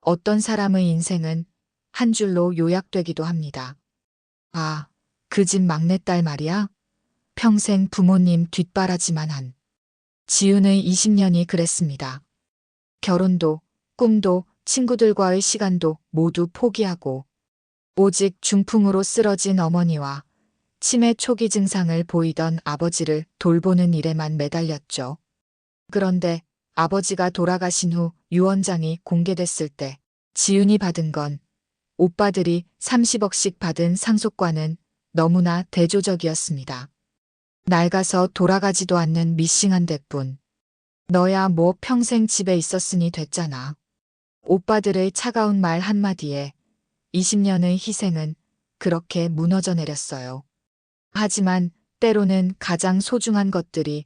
어떤 사람의 인생은 한 줄로 요약되기도 합니다. 아, 그 집 막내딸 말이야? 평생 부모님 뒷바라지만 한. 지훈의 20년이 그랬습니다. 결혼도, 꿈도, 친구들과의 시간도 모두 포기하고 오직 중풍으로 쓰러진 어머니와 치매 초기 증상을 보이던 아버지를 돌보는 일에만 매달렸죠. 그런데 아버지가 돌아가신 후 유언장이 공개됐을 때 지훈이 받은 건 오빠들이 30억씩 받은 상속과는 너무나 대조적이었습니다. 낡아서 돌아가지도 않는 미싱한 대뿐. 너야 뭐 평생 집에 있었으니 됐잖아. 오빠들의 차가운 말 한마디에 20년의 희생은 그렇게 무너져 내렸어요. 하지만 때로는 가장 소중한 것들이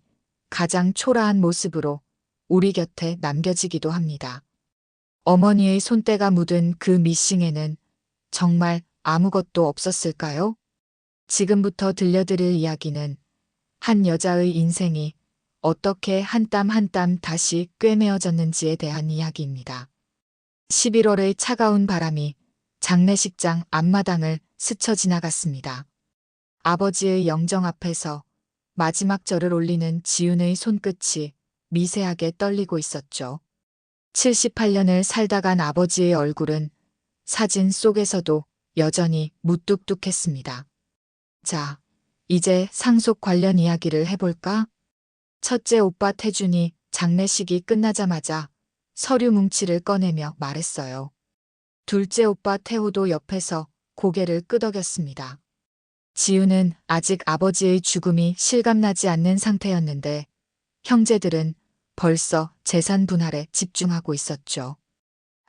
가장 초라한 모습으로 우리 곁에 남겨지기도 합니다. 어머니의 손때가 묻은 그 미싱에는 정말 아무것도 없었을까요? 지금부터 들려드릴 이야기는 한 여자의 인생이 어떻게 한 땀 한 땀 다시 꿰매어졌는지에 대한 이야기입니다. 11월의 차가운 바람이 장례식장 앞마당을 스쳐 지나갔습니다. 아버지의 영정 앞에서 마지막 절을 올리는 지훈의 손끝이 미세하게 떨리고 있었죠. 78년을 살다 간 아버지의 얼굴은 사진 속에서도 여전히 무뚝뚝했습니다. 자, 이제 상속 관련 이야기를 해볼까? 첫째 오빠 태준이 장례식이 끝나자마자 서류 뭉치를 꺼내며 말했어요. 둘째 오빠 태호도 옆에서 고개를 끄덕였습니다. 지우는 아직 아버지의 죽음이 실감나지 않는 상태였는데 형제들은 벌써 재산 분할에 집중하고 있었죠.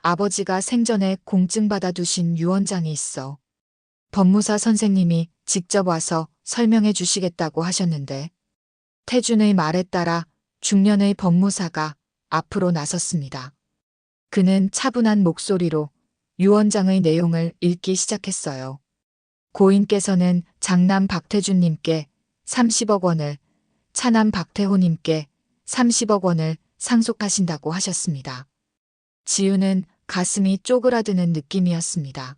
아버지가 생전에 공증받아 두신 유언장이 있어 법무사 선생님이 직접 와서 설명해 주시겠다고 하셨는데 태준의 말에 따라 중년의 법무사가 앞으로 나섰습니다. 그는 차분한 목소리로 유언장의 내용을 읽기 시작했어요. 고인께서는 장남 박태준님께 30억 원을, 차남 박태호님께 30억 원을 상속하신다고 하셨습니다. 지우는 가슴이 쪼그라드는 느낌이었습니다.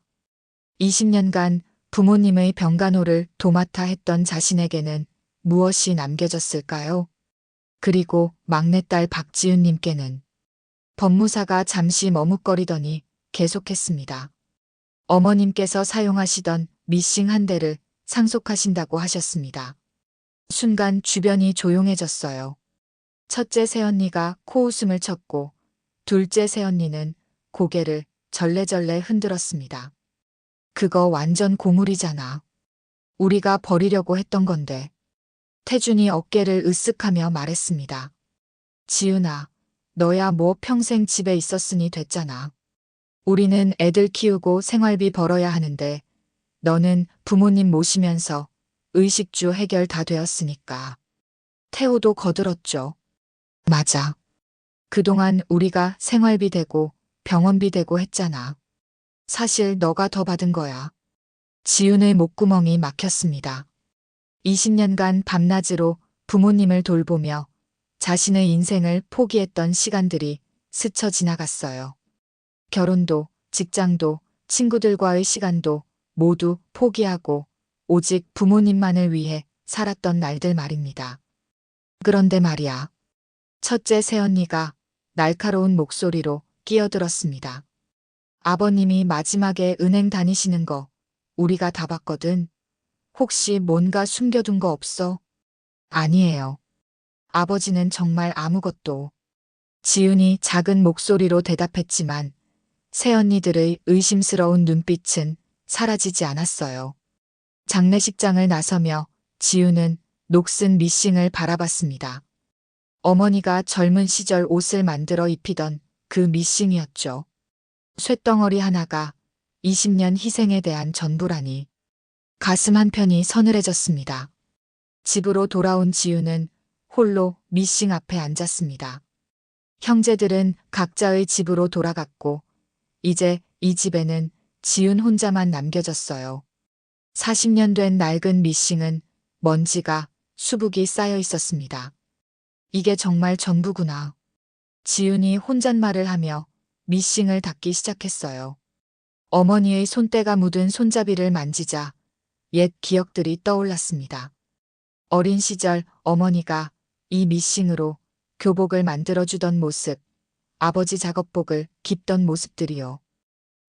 20년간 부모님의 병간호를 도맡아 했던 자신에게는 무엇이 남겨졌을까요? 그리고 막내딸 박지윤님께는 법무사가 잠시 머뭇거리더니 계속했습니다. 어머님께서 사용하시던 미싱 한 대를 상속하신다고 하셨습니다. 순간 주변이 조용해졌어요. 첫째 새언니가 코웃음을 쳤고 둘째 새언니는 고개를 절레절레 흔들었습니다. 그거 완전 고물이잖아. 우리가 버리려고 했던 건데. 태준이 어깨를 으쓱하며 말했습니다. 지은아, 너야 뭐 평생 집에 있었으니 됐잖아. 우리는 애들 키우고 생활비 벌어야 하는데 너는 부모님 모시면서 의식주 해결 다 되었으니까. 태호도 거들었죠. 맞아. 그동안 우리가 생활비 대고 병원비 대고 했잖아. 사실 너가 더 받은 거야. 지훈의 목구멍이 막혔습니다. 20년간 밤낮으로 부모님을 돌보며 자신의 인생을 포기했던 시간들이 스쳐 지나갔어요. 결혼도, 직장도, 친구들과의 시간도 모두 포기하고 오직 부모님만을 위해 살았던 날들 말입니다. 그런데 말이야. 첫째 새언니가 날카로운 목소리로 끼어들었습니다. 아버님이 마지막에 은행 다니시는 거 우리가 다 봤거든. 혹시 뭔가 숨겨둔 거 없어? 아니에요. 아버지는 정말 아무것도. 지훈이 작은 목소리로 대답했지만 새언니들의 의심스러운 눈빛은 사라지지 않았어요. 장례식장을 나서며 지훈은 녹슨 미싱을 바라봤습니다. 어머니가 젊은 시절 옷을 만들어 입히던 그 미싱이었죠. 쇳덩어리 하나가 20년 희생에 대한 전부라니. 가슴 한편이 서늘해졌습니다. 집으로 돌아온 지우는 홀로 미싱 앞에 앉았습니다. 형제들은 각자의 집으로 돌아갔고 이제 이 집에는 지훈 혼자만 남겨졌어요. 40년 된 낡은 미싱은 먼지가 수북이 쌓여 있었습니다. 이게 정말 전부구나. 지훈이 혼잣말을 하며 미싱을 닦기 시작했어요. 어머니의 손때가 묻은 손잡이를 만지자 옛 기억들이 떠올랐습니다. 어린 시절 어머니가 이 미싱으로 교복을 만들어주던 모습, 아버지 작업복을 깁던 모습들이요.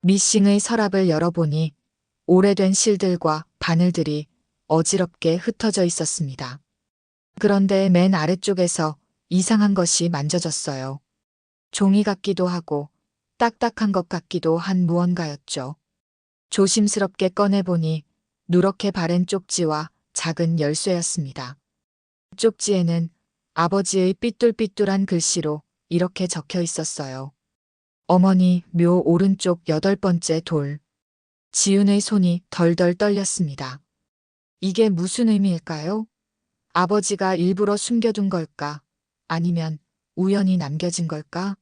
미싱의 서랍을 열어보니 오래된 실들과 바늘들이 어지럽게 흩어져 있었습니다. 그런데 맨 아래쪽에서 이상한 것이 만져졌어요. 종이 같기도 하고 딱딱한 것 같기도 한 무언가였죠. 조심스럽게 꺼내보니 누렇게 바랜 쪽지와 작은 열쇠였습니다. 쪽지에는 아버지의 삐뚤삐뚤한 글씨로 이렇게 적혀 있었어요. 어머니 묘 오른쪽 8번째 돌. 지은의 손이 덜덜 떨렸습니다. 이게 무슨 의미일까요? 아버지가 일부러 숨겨둔 걸까? 아니면 우연히 남겨진 걸까?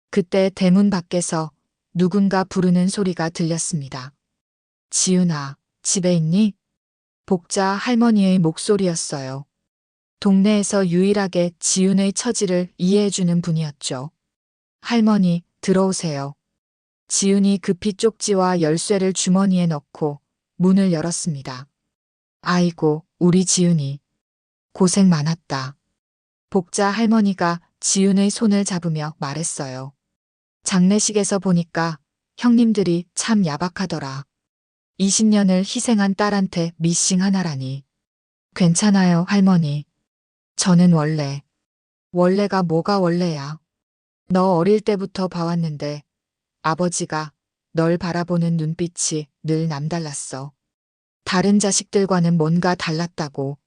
그때 대문 밖에서 누군가 부르는 소리가 들렸습니다. 지은아, 집에 있니? 복자 할머니의 목소리였어요. 동네에서 유일하게 지은의 처지를 이해해주는 분이었죠. 할머니, 들어오세요. 지은이 급히 쪽지와 열쇠를 주머니에 넣고 문을 열었습니다. 아이고, 우리 지은이. 고생 많았다. 복자 할머니가 지은의 손을 잡으며 말했어요. 장례식에서 보니까 형님들이 참 야박하더라. 20년을 희생한 딸한테 미싱 하나라니. 괜찮아요, 할머니. 저는 원래가 뭐가 원래야. 너 어릴 때부터 봐왔는데 아버지가 널 바라보는 눈빛이 늘 남달랐어. 다른 자식들과는 뭔가 달랐다고.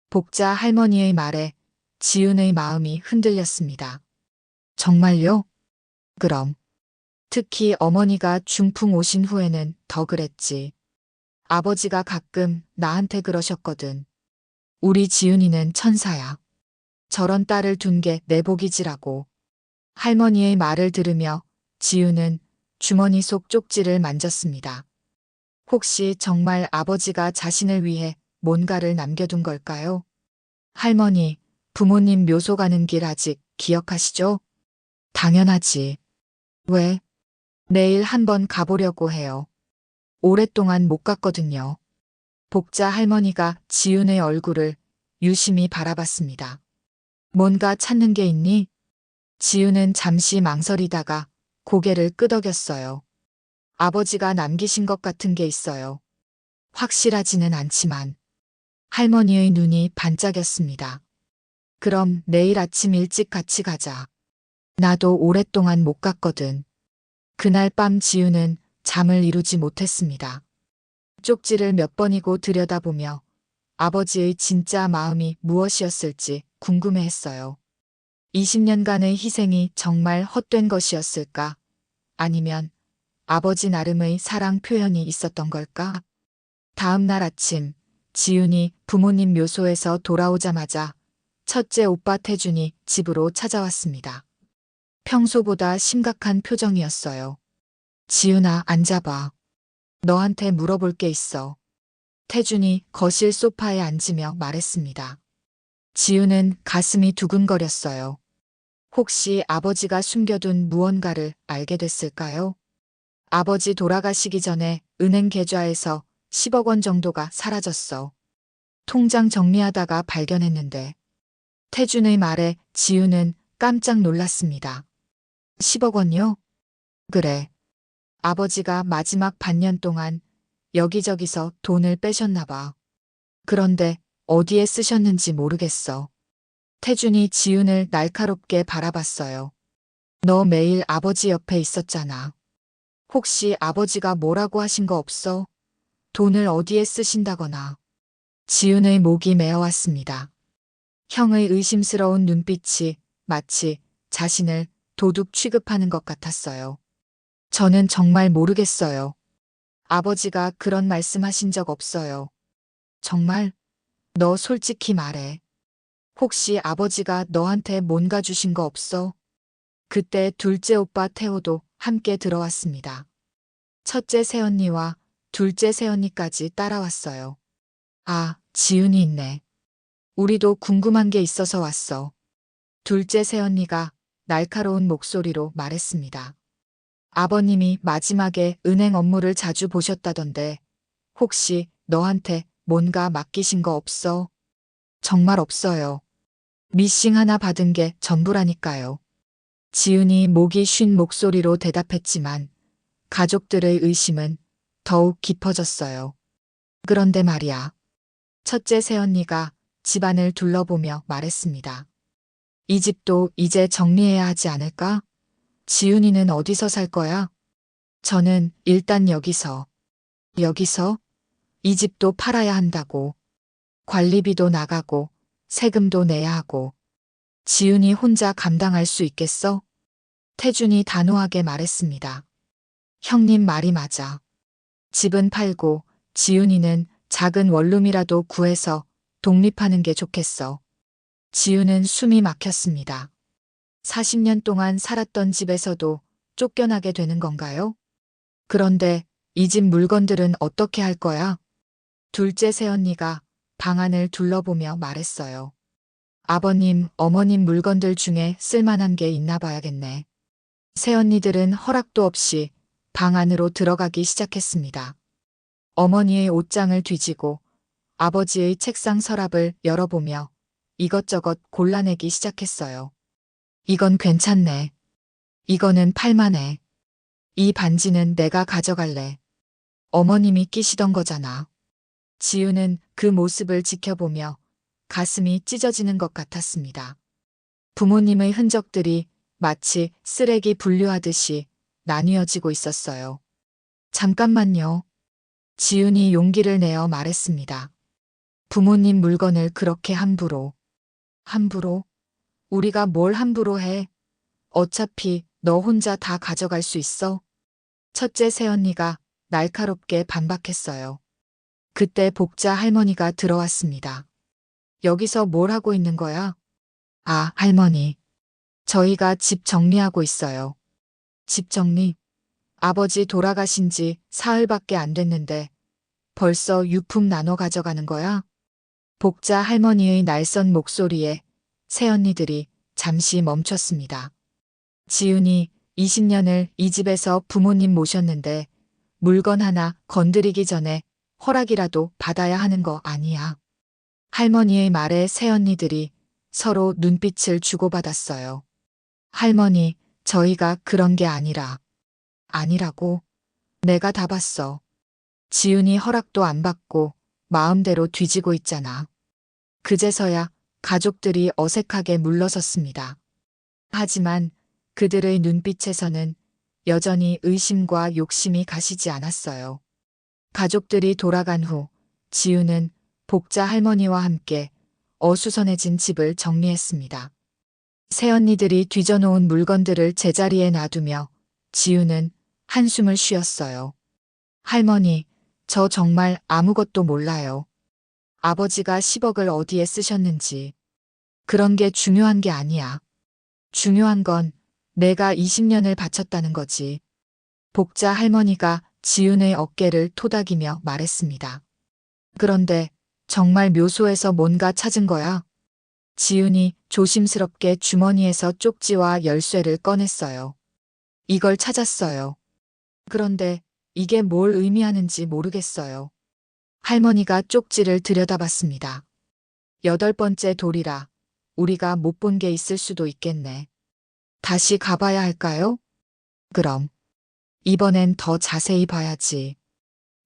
복자 할머니의 말에 지은의 마음이 흔들렸습니다. 정말요? 그럼. 특히 어머니가 중풍 오신 후에는 더 그랬지. 아버지가 가끔 나한테 그러셨거든. 우리 지은이는 천사야. 저런 딸을 둔 게 내 복이지라고. 할머니의 말을 들으며 지은은 주머니 속 쪽지를 만졌습니다. 혹시 정말 아버지가 자신을 위해 뭔가를 남겨둔 걸까요? 할머니, 부모님 묘소 가는 길 아직 기억하시죠? 당연하지. 왜? 내일 한번 가보려고 해요. 오랫동안 못 갔거든요. 복자 할머니가 지은의 얼굴을 유심히 바라봤습니다. 뭔가 찾는 게 있니? 지은은 잠시 망설이다가 고개를 끄덕였어요. 아버지가 남기신 것 같은 게 있어요. 확실하지는 않지만. 할머니의 눈이 반짝였습니다. 그럼 내일 아침 일찍 같이 가자. 나도 오랫동안 못 갔거든. 그날 밤 지은은 잠을 이루지 못했습니다. 쪽지를 몇 번이고 들여다보며 아버지의 진짜 마음이 무엇이었을지 궁금해했어요. 20년간의 희생이 정말 헛된 것이었을까? 아니면 아버지 나름의 사랑 표현이 있었던 걸까? 다음 날 아침, 지은이 부모님 묘소에서 돌아오자마자 첫째 오빠 태준이 집으로 찾아왔습니다. 평소보다 심각한 표정이었어요. 지은아, 앉아봐. 너한테 물어볼 게 있어. 태준이 거실 소파에 앉으며 말했습니다. 지은은 가슴이 두근거렸어요. 혹시 아버지가 숨겨둔 무언가를 알게 됐을까요? 아버지 돌아가시기 전에 은행 계좌에서 10억 원 정도가 사라졌어. 통장 정리하다가 발견했는데. 태준의 말에 지은은 깜짝 놀랐습니다. 10억 원요? 그래. 아버지가 마지막 반년 동안 여기저기서 돈을 빼셨나 봐. 그런데 어디에 쓰셨는지 모르겠어. 태준이 지은을 날카롭게 바라봤어요. 너 매일 아버지 옆에 있었잖아. 혹시 아버지가 뭐라고 하신 거 없어? 돈을 어디에 쓰신다거나. 지은의 목이 메어왔습니다. 형의 의심스러운 눈빛이 마치 자신을 도둑 취급하는 것 같았어요. 저는 정말 모르겠어요. 아버지가 그런 말씀하신 적 없어요. 정말? 너 솔직히 말해. 혹시 아버지가 너한테 뭔가 주신 거 없어? 그때 둘째 오빠 태호도 함께 들어왔습니다. 첫째 새언니와 둘째 새언니까지 따라왔어요. 아, 지은이 있네. 우리도 궁금한 게 있어서 왔어. 둘째 새언니가 날카로운 목소리로 말했습니다. 아버님이 마지막에 은행 업무를 자주 보셨다던데 혹시 너한테 뭔가 맡기신 거 없어? 정말 없어요. 미싱 하나 받은 게 전부라니까요. 지은이 목이 쉰 목소리로 대답했지만 가족들의 의심은 더욱 깊어졌어요. 그런데 말이야. 첫째 새언니가 집안을 둘러보며 말했습니다. 이 집도 이제 정리해야 하지 않을까? 지은이는 어디서 살 거야? 저는 일단 여기서. 여기서? 이 집도 팔아야 한다고. 관리비도 나가고 세금도 내야 하고. 지은이 혼자 감당할 수 있겠어? 태준이 단호하게 말했습니다. 형님 말이 맞아. 집은 팔고 지은이는 작은 원룸이라도 구해서 독립하는 게 좋겠어. 지은은 숨이 막혔습니다. 40년 동안 살았던 집에서도 쫓겨나게 되는 건가요? 그런데 이 집 물건들은 어떻게 할 거야? 둘째 새언니가 방안을 둘러보며 말했어요. 아버님, 어머님 물건들 중에 쓸만한 게 있나 봐야겠네. 새언니들은 허락도 없이 방 안으로 들어가기 시작했습니다. 어머니의 옷장을 뒤지고 아버지의 책상 서랍을 열어보며 이것저것 골라내기 시작했어요. 이건 괜찮네. 이거는 팔만해. 이 반지는 내가 가져갈래. 어머님이 끼시던 거잖아. 지우는 그 모습을 지켜보며 가슴이 찢어지는 것 같았습니다. 부모님의 흔적들이 마치 쓰레기 분류하듯이 나뉘어지고 있었어요. 잠깐만요. 지은이 용기를 내어 말했습니다. 부모님 물건을 그렇게 함부로. 함부로? 우리가 뭘 함부로 해? 어차피 너 혼자 다 가져갈 수 있어? 첫째 새언니가 날카롭게 반박했어요. 그때 복자 할머니가 들어왔습니다. 여기서 뭘 하고 있는 거야? 아, 할머니. 저희가 집 정리하고 있어요. 집 정리? 아버지 돌아가신 지 사흘밖에 안 됐는데 벌써 유품 나눠 가져가는 거야? 복자 할머니의 날선 목소리에 새언니들이 잠시 멈췄습니다. 지은이 20년을 이 집에서 부모님 모셨는데 물건 하나 건드리기 전에 허락이라도 받아야 하는 거 아니야. 할머니의 말에 새언니들이 서로 눈빛을 주고받았어요. 할머니, 저희가 그런 게 아니라. 아니라고? 내가 다 봤어. 지은이 허락도 안 받고 마음대로 뒤지고 있잖아. 그제서야 가족들이 어색하게 물러섰습니다. 하지만 그들의 눈빛에서는 여전히 의심과 욕심이 가시지 않았어요. 가족들이 돌아간 후 지우는 복자 할머니와 함께 어수선해진 집을 정리했습니다. 새언니들이 뒤져놓은 물건들을 제자리에 놔두며 지우는 한숨을 쉬었어요. 할머니, 저 정말 아무것도 몰라요. 아버지가 10억을 어디에 쓰셨는지. 그런 게 중요한 게 아니야. 중요한 건 내가 20년을 바쳤다는 거지. 복자 할머니가 지은의 어깨를 토닥이며 말했습니다. 그런데 정말 묘소에서 뭔가 찾은 거야? 지은이 조심스럽게 주머니에서 쪽지와 열쇠를 꺼냈어요. 이걸 찾았어요. 그런데 이게 뭘 의미하는지 모르겠어요. 할머니가 쪽지를 들여다봤습니다. 8번째 돌이라 우리가 못 본 게 있을 수도 있겠네. 다시 가봐야 할까요? 그럼 이번엔 더 자세히 봐야지.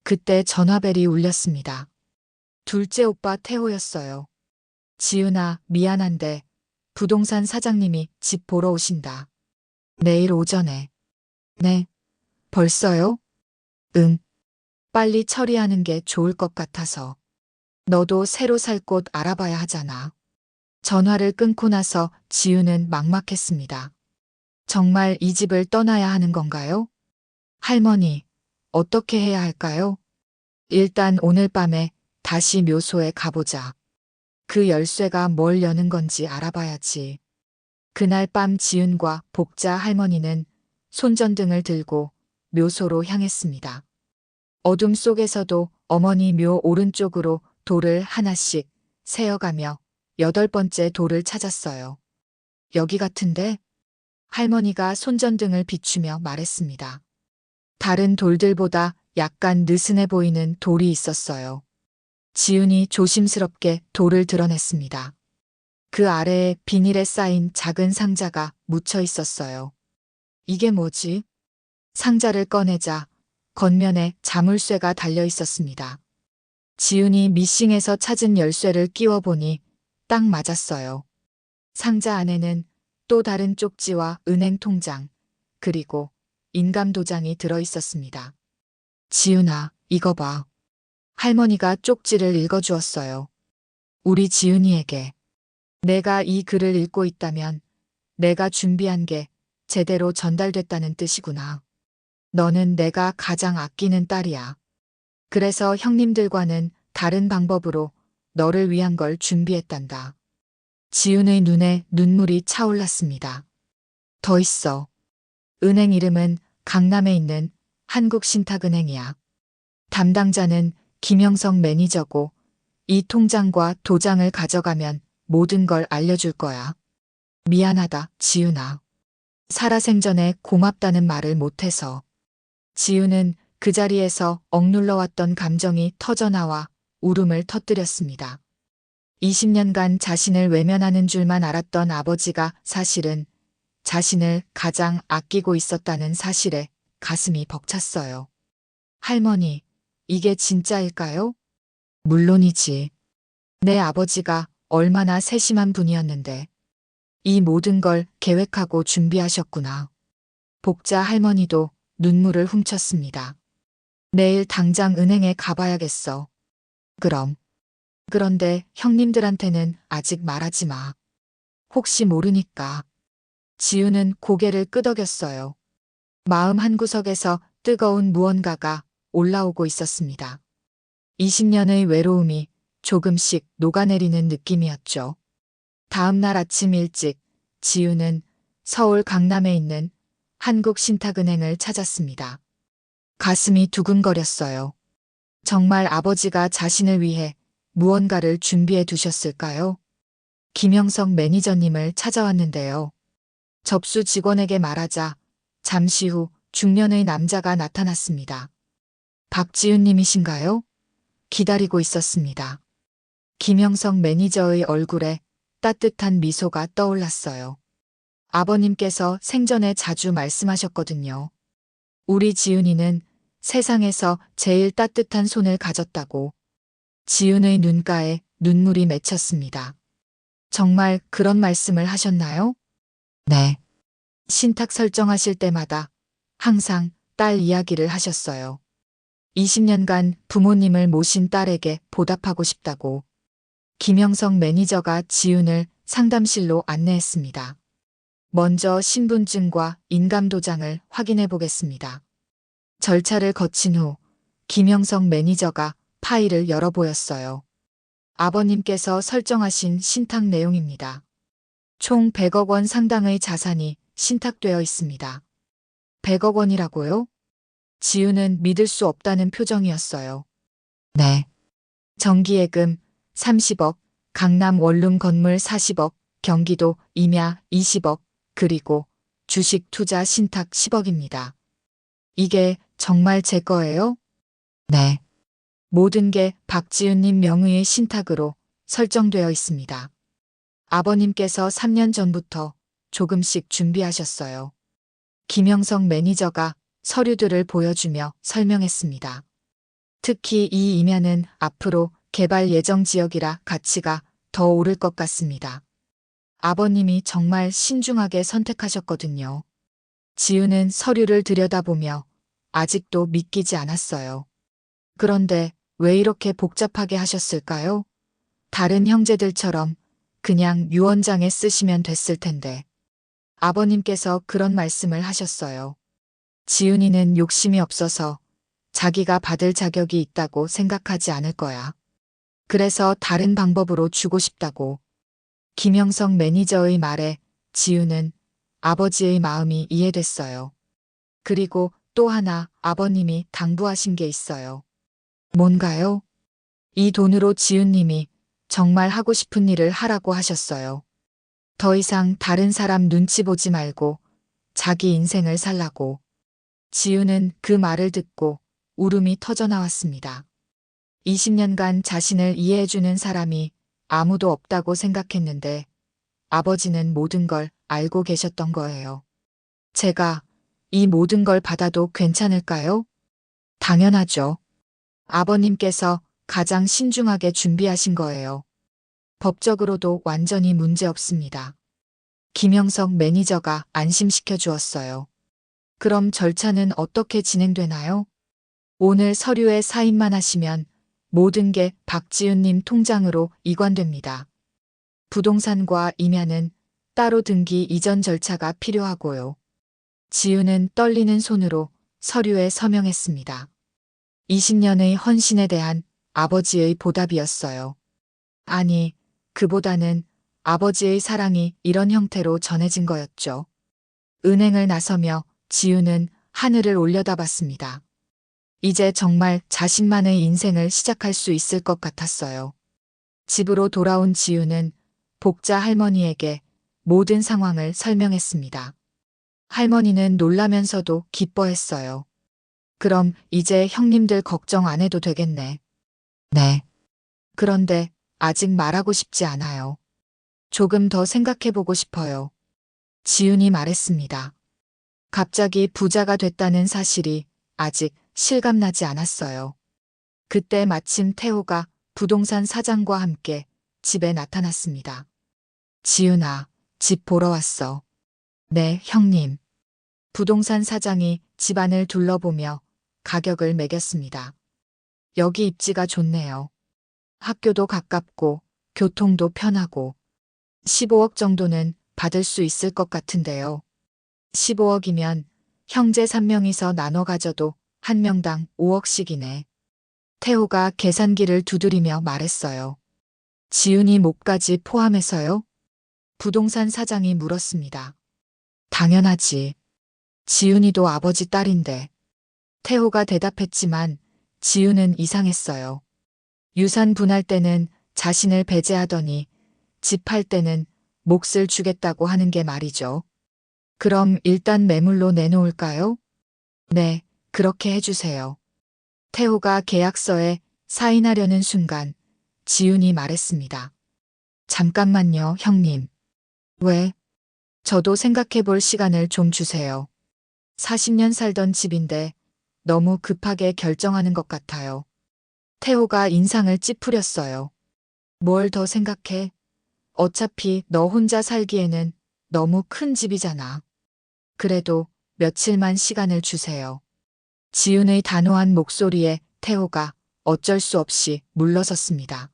그때 전화벨이 울렸습니다. 둘째 오빠 태호였어요. 지은아, 미안한데 부동산 사장님이 집 보러 오신다. 내일 오전에. 네. 벌써요? 응. 빨리 처리하는 게 좋을 것 같아서. 너도 새로 살 곳 알아봐야 하잖아. 전화를 끊고 나서 지우는 막막했습니다. 정말 이 집을 떠나야 하는 건가요? 할머니, 어떻게 해야 할까요? 일단 오늘 밤에 다시 묘소에 가보자. 그 열쇠가 뭘 여는 건지 알아봐야지. 그날 밤 지은과 복자 할머니는 손전등을 들고 묘소로 향했습니다. 어둠 속에서도 어머니 묘 오른쪽으로 돌을 하나씩 세어가며 8번째 돌을 찾았어요. 여기 같은데? 할머니가 손전등을 비추며 말했습니다. 다른 돌들보다 약간 느슨해 보이는 돌이 있었어요. 지훈이 조심스럽게 돌을 드러냈습니다. 그 아래에 비닐에 쌓인 작은 상자가 묻혀 있었어요. 이게 뭐지? 상자를 꺼내자 겉면에 자물쇠가 달려 있었습니다. 지훈이 미싱에서 찾은 열쇠를 끼워보니 딱 맞았어요. 상자 안에는 또 다른 쪽지와 은행 통장, 그리고 인감 도장이 들어 있었습니다. 지훈아, 이거 봐. 할머니가 쪽지를 읽어주었어요. 우리 지훈이에게. 내가 이 글을 읽고 있다면 내가 준비한 게 제대로 전달됐다는 뜻이구나. 너는 내가 가장 아끼는 딸이야. 그래서 형님들과는 다른 방법으로 너를 위한 걸 준비했단다. 지훈의 눈에 눈물이 차올랐습니다. 더 있어. 은행 이름은 강남에 있는 한국신탁은행이야. 담당자는 김영석 매니저고 이 통장과 도장을 가져가면 모든 걸 알려줄 거야. 미안하다, 지훈아. 살아생전에 고맙다는 말을 못해서. 지훈은 그 자리에서 억눌러왔던 감정이 터져나와 울음을 터뜨렸습니다. 20년간 자신을 외면하는 줄만 알았던 아버지가 사실은 자신을 가장 아끼고 있었다는 사실에 가슴이 벅찼어요. 할머니, 이게 진짜일까요? 물론이지. 내 아버지가 얼마나 세심한 분이었는데 이 모든 걸 계획하고 준비하셨구나. 복자 할머니도 눈물을 훔쳤습니다. 내일 당장 은행에 가봐야겠어. 그럼. 그런데 형님들한테는 아직 말하지 마. 혹시 모르니까. 지우는 고개를 끄덕였어요. 마음 한구석에서 뜨거운 무언가가 올라오고 있었습니다. 20년의 외로움이 조금씩 녹아내리는 느낌이었죠. 다음 날 아침 일찍 지우는 서울 강남에 있는 한국신탁은행을 찾았습니다. 가슴이 두근거렸어요. 정말 아버지가 자신을 위해 무언가를 준비해 두셨을까요? 김영석 매니저님을 찾아왔는데요. 접수 직원에게 말하자 잠시 후 중년의 남자가 나타났습니다. 박지훈님이신가요? 기다리고 있었습니다. 김영석 매니저의 얼굴에 따뜻한 미소가 떠올랐어요. 아버님께서 생전에 자주 말씀하셨거든요. 우리 지훈이는 세상에서 제일 따뜻한 손을 가졌다고. 지훈의 눈가에 눈물이 맺혔습니다. 정말 그런 말씀을 하셨나요? 네. 신탁 설정하실 때마다 항상 딸 이야기를 하셨어요. 20년간 부모님을 모신 딸에게 보답하고 싶다고. 김영석 매니저가 지훈을 상담실로 안내했습니다. 먼저 신분증과 인감도장을 확인해 보겠습니다. 절차를 거친 후 김영석 매니저가 파일을 열어 보였어요. 아버님께서 설정하신 신탁 내용입니다. 총 100억 원 상당의 자산이 신탁되어 있습니다. 100억 원이라고요? 지우는 믿을 수 없다는 표정이었어요. 네. 정기예금 30억, 강남 원룸 건물 40억, 경기도 임야 20억, 그리고 주식 투자 신탁 10억입니다. 이게 정말 제 거예요? 네. 모든 게 박지훈님 명의의 신탁으로 설정되어 있습니다. 아버님께서 3년 전부터 조금씩 준비하셨어요. 김영석 매니저가 서류들을 보여주며 설명했습니다. 특히 이 임야는 앞으로 개발 예정 지역이라 가치가 더 오를 것 같습니다. 아버님이 정말 신중하게 선택하셨거든요. 지우는 서류를 들여다보며 아직도 믿기지 않았어요. 그런데 왜 이렇게 복잡하게 하셨을까요? 다른 형제들처럼 그냥 유언장에 쓰시면 됐을 텐데. 아버님께서 그런 말씀을 하셨어요. 지훈이는 욕심이 없어서 자기가 받을 자격이 있다고 생각하지 않을 거야. 그래서 다른 방법으로 주고 싶다고. 김영석 매니저의 말에 지훈은 아버지의 마음이 이해됐어요. 그리고 또 하나 아버님이 당부하신 게 있어요. 뭔가요? 이 돈으로 지훈님이 정말 하고 싶은 일을 하라고 하셨어요. 더 이상 다른 사람 눈치 보지 말고 자기 인생을 살라고. 지우는 그 말을 듣고 울음이 터져 나왔습니다. 20년간 자신을 이해해주는 사람이 아무도 없다고 생각했는데 아버지는 모든 걸 알고 계셨던 거예요. 제가 이 모든 걸 받아도 괜찮을까요? 당연하죠. 아버님께서 가장 신중하게 준비하신 거예요. 법적으로도 완전히 문제 없습니다. 김영석 매니저가 안심시켜 주었어요. 그럼 절차는 어떻게 진행되나요? 오늘 서류에 사인만 하시면 모든 게 박지윤님 통장으로 이관됩니다. 부동산과 임야는 따로 등기 이전 절차가 필요하고요. 지윤은 떨리는 손으로 서류에 서명했습니다. 20년의 헌신에 대한 아버지의 보답이었어요. 아니, 그보다는 아버지의 사랑이 이런 형태로 전해진 거였죠. 은행을 나서며 지윤은 하늘을 올려다봤습니다. 이제 정말 자신만의 인생을 시작할 수 있을 것 같았어요. 집으로 돌아온 지윤은 복자 할머니에게 모든 상황을 설명했습니다. 할머니는 놀라면서도 기뻐했어요. 그럼 이제 형님들 걱정 안 해도 되겠네. 네. 그런데 아직 말하고 싶지 않아요. 조금 더 생각해보고 싶어요. 지윤이 말했습니다. 갑자기 부자가 됐다는 사실이 아직 실감나지 않았어요. 그때 마침 태호가 부동산 사장과 함께 집에 나타났습니다. 지윤아, 집 보러 왔어. 네, 형님. 부동산 사장이 집안을 둘러보며 가격을 매겼습니다. 여기 입지가 좋네요. 학교도 가깝고 교통도 편하고 15억 정도는 받을 수 있을 것 같은데요. 15억이면 형제 3명이서 나눠 가져도 한 명당 5억씩이네. 태호가 계산기를 두드리며 말했어요. 지윤이 목까지 포함해서요? 부동산 사장이 물었습니다. 당연하지. 지윤이도 아버지 딸인데. 태호가 대답했지만 지윤은 이상했어요. 유산 분할 때는 자신을 배제하더니 집 팔 때는 몫을 주겠다고 하는 게 말이죠. 그럼 일단 매물로 내놓을까요? 네, 그렇게 해주세요. 태호가 계약서에 사인하려는 순간 지윤이 말했습니다. 잠깐만요, 형님. 왜? 저도 생각해 볼 시간을 좀 주세요. 40년 살던 집인데 너무 급하게 결정하는 것 같아요. 태호가 인상을 찌푸렸어요. 뭘 더 생각해? 어차피 너 혼자 살기에는 너무 큰 집이잖아. 그래도 며칠만 시간을 주세요. 지윤의 단호한 목소리에 태호가 어쩔 수 없이 물러섰습니다.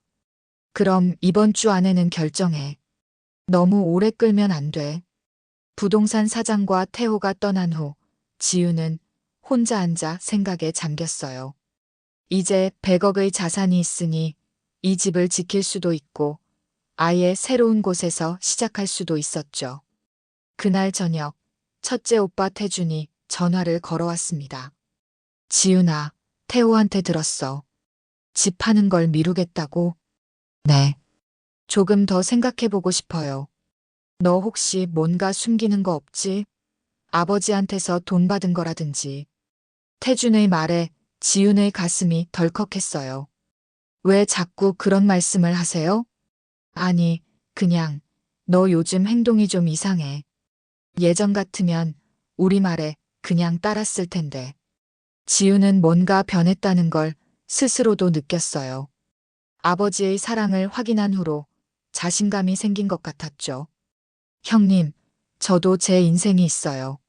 그럼 이번 주 안에는 결정해. 너무 오래 끌면 안 돼. 부동산 사장과 태호가 떠난 후 지윤은 혼자 앉아 생각에 잠겼어요. 이제 100억의 자산이 있으니 이 집을 지킬 수도 있고 아예 새로운 곳에서 시작할 수도 있었죠. 그날 저녁 첫째 오빠 태준이 전화를 걸어왔습니다. 지윤아, 태호한테 들었어. 집 파는 걸 미루겠다고? 네. 조금 더 생각해보고 싶어요. 너 혹시 뭔가 숨기는 거 없지? 아버지한테서 돈 받은 거라든지. 태준의 말에 지윤의 가슴이 덜컥했어요. 왜 자꾸 그런 말씀을 하세요? 아니, 그냥 너 요즘 행동이 좀 이상해. 예전 같으면 우리 말에 그냥 따랐을 텐데. 지윤은 뭔가 변했다는 걸 스스로도 느꼈어요. 아버지의 사랑을 확인한 후로 자신감이 생긴 것 같았죠. 형님, 저도 제 인생이 있어요.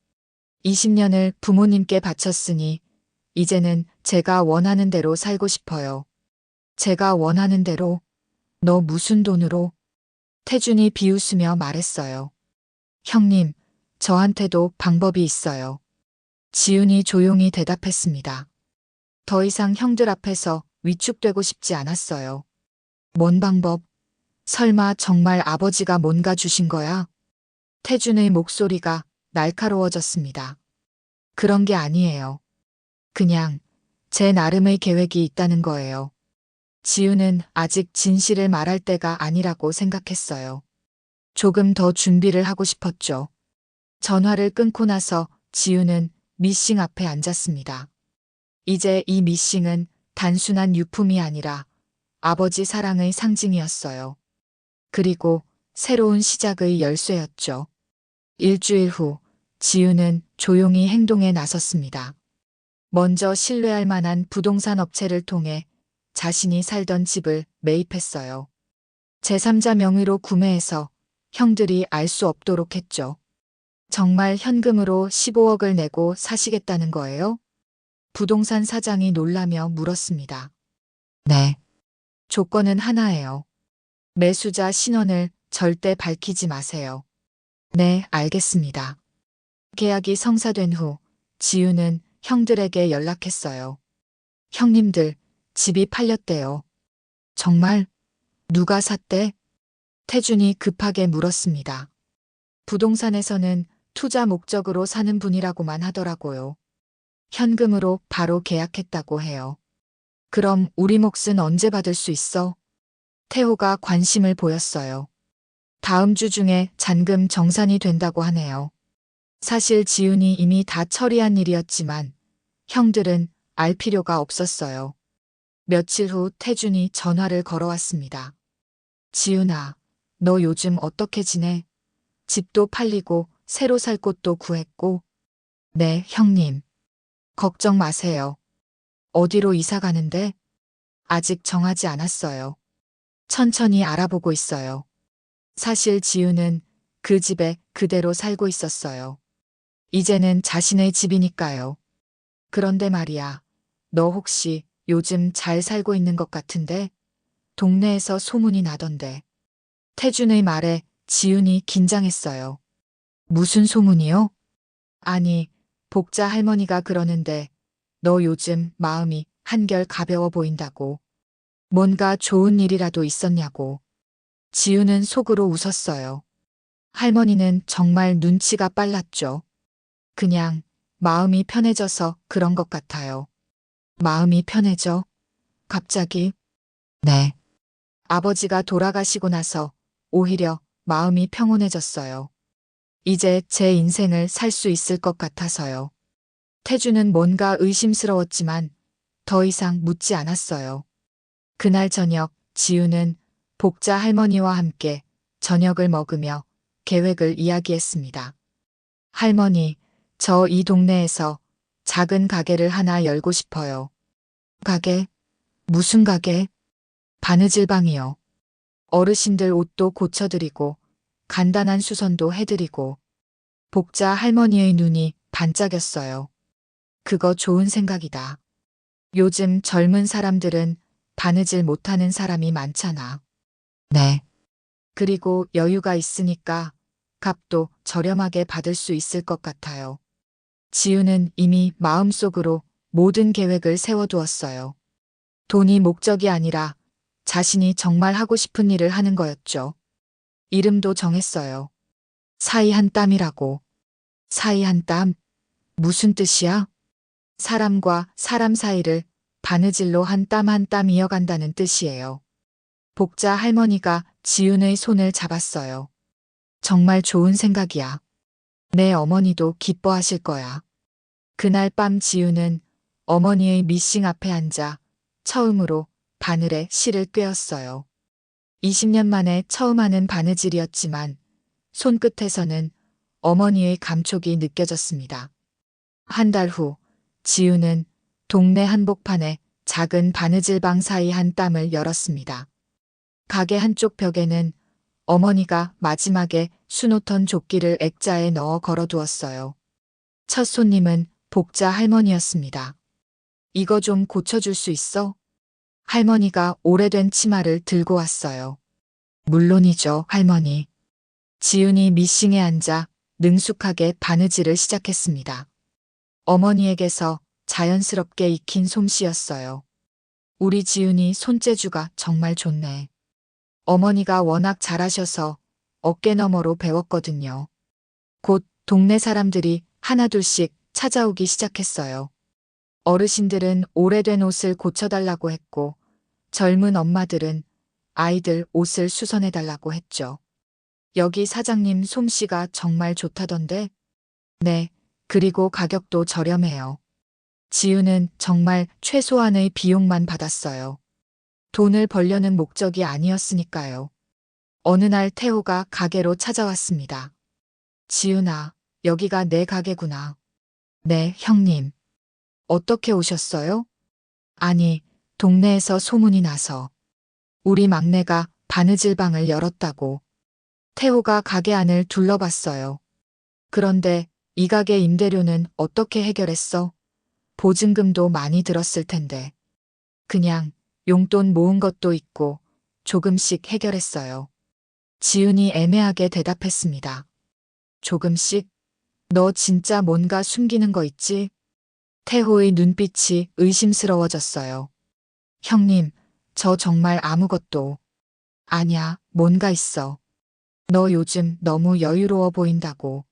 20년을 부모님께 바쳤으니 이제는 제가 원하는 대로 살고 싶어요. 제가 원하는 대로? 너 무슨 돈으로? 태준이 비웃으며 말했어요. 형님, 저한테도 방법이 있어요. 지윤이 조용히 대답했습니다. 더 이상 형들 앞에서 위축되고 싶지 않았어요. 뭔 방법? 설마 정말 아버지가 뭔가 주신 거야? 태준의 목소리가 날카로워졌습니다. 그런 게 아니에요. 그냥 제 나름의 계획이 있다는 거예요. 지윤은 아직 진실을 말할 때가 아니라고 생각했어요. 조금 더 준비를 하고 싶었죠. 전화를 끊고 나서 지우는 미싱 앞에 앉았습니다. 이제 이 미싱은 단순한 유품이 아니라 아버지 사랑의 상징이었어요. 그리고 새로운 시작의 열쇠였죠. 일주일 후 지우는 조용히 행동에 나섰습니다. 먼저 신뢰할 만한 부동산 업체를 통해 자신이 살던 집을 매입했어요. 제3자 명의로 구매해서 형들이 알 수 없도록 했죠. 정말 현금으로 15억을 내고 사시겠다는 거예요? 부동산 사장이 놀라며 물었습니다. 네. 조건은 하나예요. 매수자 신원을 절대 밝히지 마세요. 네, 알겠습니다. 계약이 성사된 후 지우는 형들에게 연락했어요. 형님들, 집이 팔렸대요. 정말? 누가 샀대? 태준이 급하게 물었습니다. 부동산에서는 투자 목적으로 사는 분이라고만 하더라고요. 현금으로 바로 계약했다고 해요. 그럼 우리 몫은 언제 받을 수 있어? 태호가 관심을 보였어요. 다음 주 중에 잔금 정산이 된다고 하네요. 사실 지훈이 이미 다 처리한 일이었지만 형들은 알 필요가 없었어요. 며칠 후 태준이 전화를 걸어왔습니다. 지훈아, 너 요즘 어떻게 지내? 집도 팔리고 새로 살 곳도 구했고. 네, 형님. 걱정 마세요. 어디로 이사 가는데? 아직 정하지 않았어요. 천천히 알아보고 있어요. 사실 지우는 그 집에 그대로 살고 있었어요. 이제는 자신의 집이니까요. 그런데 말이야, 너 혹시 요즘 잘 살고 있는 것 같은데? 동네에서 소문이 나던데. 태준의 말에 지훈이 긴장했어요. 무슨 소문이요? 아니, 복자 할머니가 그러는데 너 요즘 마음이 한결 가벼워 보인다고. 뭔가 좋은 일이라도 있었냐고. 지우는 속으로 웃었어요. 할머니는 정말 눈치가 빨랐죠. 그냥 마음이 편해져서 그런 것 같아요. 마음이 편해져? 갑자기? 네. 아버지가 돌아가시고 나서 오히려 마음이 평온해졌어요. 이제 제 인생을 살 수 있을 것 같아서요. 태주는 뭔가 의심스러웠지만 더 이상 묻지 않았어요. 그날 저녁 지우는 복자 할머니와 함께 저녁을 먹으며 계획을 이야기했습니다. 할머니, 저 이 동네에서 작은 가게를 하나 열고 싶어요. 가게? 무슨 가게? 바느질방이요. 어르신들 옷도 고쳐드리고 간단한 수선도 해드리고. 복자 할머니의 눈이 반짝였어요. 그거 좋은 생각이다. 요즘 젊은 사람들은 바느질 못하는 사람이 많잖아. 네. 그리고 여유가 있으니까 값도 저렴하게 받을 수 있을 것 같아요. 지우는 이미 마음속으로 모든 계획을 세워두었어요. 돈이 목적이 아니라 자신이 정말 하고 싶은 일을 하는 거였죠. 이름도 정했어요. 사이 한 땀이라고. 사이 한 땀? 무슨 뜻이야? 사람과 사람 사이를 바느질로 한 땀 한 땀 이어간다는 뜻이에요. 복자 할머니가 지훈의 손을 잡았어요. 정말 좋은 생각이야. 내 어머니도 기뻐하실 거야. 그날 밤 지훈은 어머니의 미싱 앞에 앉아 처음으로 바늘에 실을 꿰었어요. 20년 만에 처음 하는 바느질이었지만 손끝에서는 어머니의 감촉이 느껴졌습니다. 한 달 후 지우는 동네 한복판에 작은 바느질방 사이 한 땀을 열었습니다. 가게 한쪽 벽에는 어머니가 마지막에 수놓던 조끼를 액자에 넣어 걸어두었어요. 첫 손님은 복자 할머니였습니다. 이거 좀 고쳐줄 수 있어? 할머니가 오래된 치마를 들고 왔어요. 물론이죠, 할머니. 지훈이 미싱에 앉아 능숙하게 바느질을 시작했습니다. 어머니에게서 자연스럽게 익힌 솜씨였어요. 우리 지훈이 손재주가 정말 좋네. 어머니가 워낙 잘하셔서 어깨너머로 배웠거든요. 곧 동네 사람들이 하나둘씩 찾아오기 시작했어요. 어르신들은 오래된 옷을 고쳐달라고 했고 젊은 엄마들은 아이들 옷을 수선해달라고 했죠. 여기 사장님 솜씨가 정말 좋다던데? 네, 그리고 가격도 저렴해요. 지우는 정말 최소한의 비용만 받았어요. 돈을 벌려는 목적이 아니었으니까요. 어느 날 태호가 가게로 찾아왔습니다. 지훈아, 여기가 내 가게구나. 네, 형님. 어떻게 오셨어요? 아니, 동네에서 소문이 나서 우리 막내가 바느질방을 열었다고. 태호가 가게 안을 둘러봤어요. 그런데 이 가게 임대료는 어떻게 해결했어? 보증금도 많이 들었을 텐데. 그냥 용돈 모은 것도 있고 조금씩 해결했어요. 지훈이 애매하게 대답했습니다. 조금씩? 너 진짜 뭔가 숨기는 거 있지? 태호의 눈빛이 의심스러워졌어요. 형님, 저 정말 아무것도. 아냐, 뭔가 있어. 너 요즘 너무 여유로워 보인다고.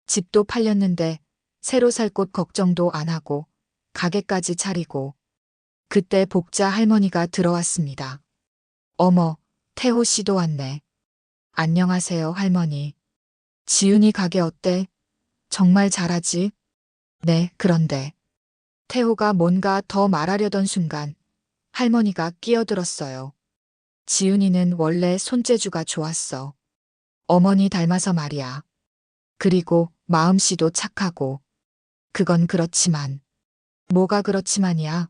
집도 팔렸는데 새로 살 곳 걱정도 안 하고 가게까지 차리고. 그때 복자 할머니가 들어왔습니다. 어머, 태호 씨도 왔네. 안녕하세요, 할머니. 지훈이 가게 어때? 정말 잘하지? 네, 그런데. 태호가 뭔가 더 말하려던 순간 할머니가 끼어들었어요. 지훈이는 원래 손재주가 좋았어. 어머니 닮아서 말이야. 그리고 마음씨도 착하고. 그건 그렇지만. 뭐가 그렇지만이야?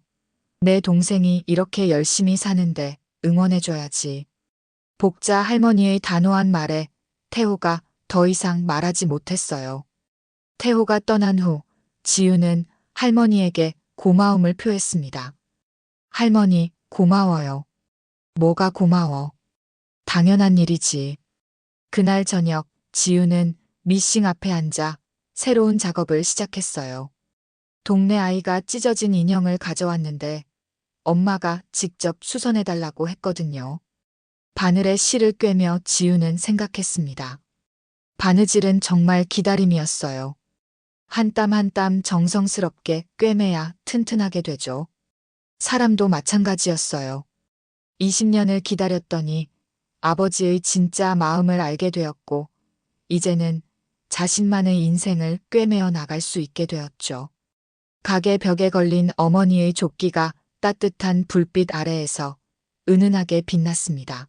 내 동생이 이렇게 열심히 사는데 응원해줘야지. 복자 할머니의 단호한 말에 태호가 더 이상 말하지 못했어요. 태호가 떠난 후 지우는 할머니에게 고마움을 표했습니다. 할머니, 고마워요. 뭐가 고마워? 당연한 일이지. 그날 저녁 지우는 미싱 앞에 앉아 새로운 작업을 시작했어요. 동네 아이가 찢어진 인형을 가져왔는데 엄마가 직접 수선해달라고 했거든요. 바늘에 실을 꿰며 지우는 생각했습니다. 바느질은 정말 기다림이었어요. 한 땀 한 땀 정성스럽게 꿰매야 튼튼하게 되죠. 사람도 마찬가지였어요. 20년을 기다렸더니 아버지의 진짜 마음을 알게 되었고, 이제는 자신만의 인생을 꿰매어 나갈 수 있게 되었죠. 가게 벽에 걸린 어머니의 조끼가 따뜻한 불빛 아래에서 은은하게 빛났습니다.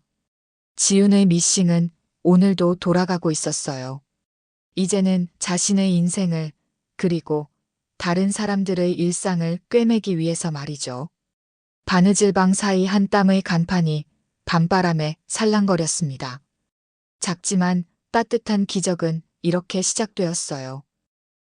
지훈의 미싱은 오늘도 돌아가고 있었어요. 이제는 자신의 인생을 그리고 다른 사람들의 일상을 꿰매기 위해서 말이죠. 바느질방 사이 한 땀의 간판이 밤바람에 살랑거렸습니다. 작지만 따뜻한 기적은 이렇게 시작되었어요.